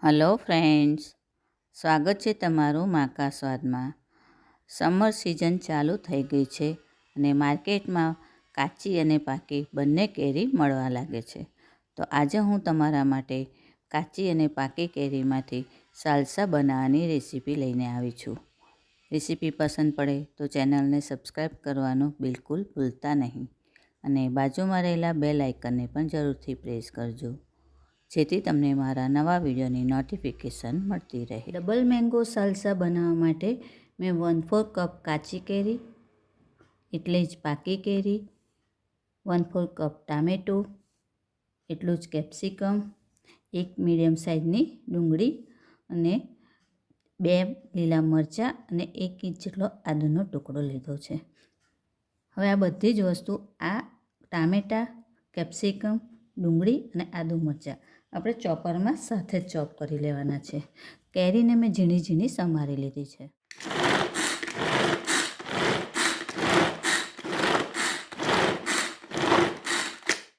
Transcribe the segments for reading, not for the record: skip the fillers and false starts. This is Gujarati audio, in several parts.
હલો ફ્રેન્ડ્સ, સ્વાગત છે તમારું માકા સ્વાદમાં। સમર સિઝન ચાલુ થઈ ગઈ છે અને માર્કેટમાં કાચી અને પાકી બંને કેરી મળવા લાગે છે। તો આજે હું તમારા માટે કાચી અને પાકી કેરીમાંથી સાલ્સા બનાવવાની રેસીપી લઈને આવી છું। રેસીપી પસંદ પડે તો ચેનલને સબસ્ક્રાઈબ કરવાનું બિલકુલ ભૂલતા નહીં અને બાજુમાં રહેલા બેલ આઇકનને પણ જરૂરથી પ્રેસ કરજો, જેથી તમને મારા નવા વિડીયોની નોટિફિકેશન મળતી રહે। ડબલ મેંગો સાલ્સા બનાવવા માટે મેં 1/4 કપ કાચી કેરી એટલે જ પાકી કેરી, 1/4 કપ ટામેટું, એટલું જ કેપ્સિકમ, એક મીડિયમ સાઇઝની ડુંગળી અને 2 લીલા મરચાં અને 1 ઇંચ જેટલો આદુનો ટુકડો લીધો છે। હવે આ બધી જ વસ્તુ ટામેટાં, કેપ્સિકમ, ડુંગળી અને આદુ મરચાં આપણે ચોપરમાં સાથે જ ચોપ કરી લેવાના છે। કેરીને મેં ઝીણી ઝીણી સમારી લીધી છે।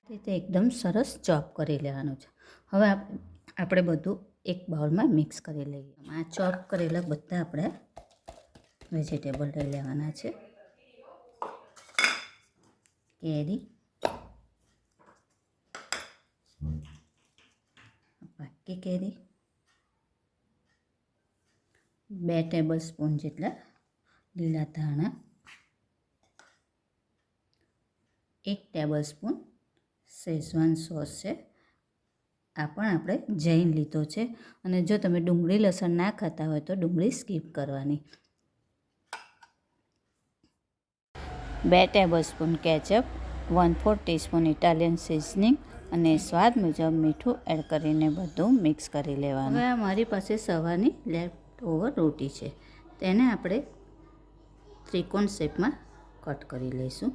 રીતે એકદમ સરસ ચોપ કરી લેવાનું છે। હવે આપણે બધું એક બાઉલમાં મિક્સ કરી લઈએ। આ ચોપ કરેલા બધા આપણે વેજીટેબલ લઈ લેવાના છે। કેરી, પાકી કેરી, 2 ટેબલ સ્પૂન જેટલા લીલા ધાણા, 1 ટેબલ સ્પૂન શેઝવાન સોસ છે, આ પણ આપણે જૈન લીધો છે અને જો તમે ડુંગળી લસણ ના ખાતા હોય તો ડુંગળી સ્કીપ કરવાની। 2 tablespoon ketchup, 1/4 teaspoon Italian seasoning અને સ્વાદ મુજબ મીઠું એડ કરીને બધું મિક્સ કરી લેવાનું। હવે મારી પાસે સવારની લેફ્ટ ઓવર રોટી છે, તેને આપણે ત્રિકોણ શેપમાં કટ કરી લઈશું।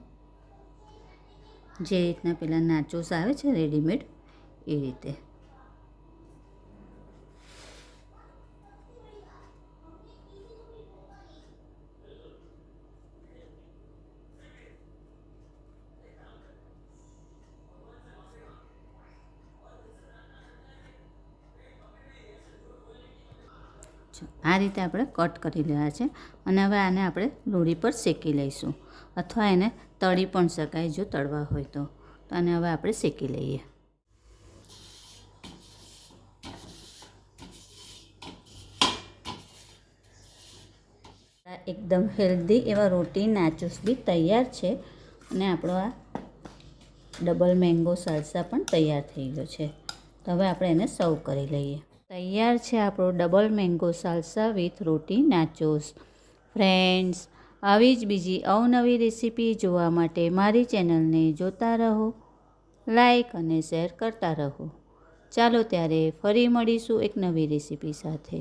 જે રીતના પેલા નાચોસ આવે છે રેડીમેડ એ રીતે। આ રીતે આપણે કટ કરી લેવા છે અને હવે આને આપણે લોઢી પર શેકી લઈશું અથવા એને તળી પણ શકાય જો તળવા હોય તો આને હવે આપણે શેકી લઈએ। એકદમ હેલ્ધી એવા રોટી નાચોસ બી તૈયાર છે અને આપણો આ ડબલ મેંગો સાલ્સા પણ તૈયાર થઈ ગયો છે। તો હવે આપણે એને સર્વ કરી લઈએ। તૈયાર છે આપણો double mango salsa with roti nachos. Friends, આવી જ બીજી અવનવી રેસીપી જોવા માટે મારી ચેનલને જોતા રહો, લાઈક અને શેર કરતા રહો। ચાલો ત્યારે ફરી મળીશું એક નવી રેસીપી સાથે।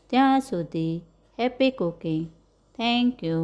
ત્યાં સુધી હેપી કુકિંગ। Thank you.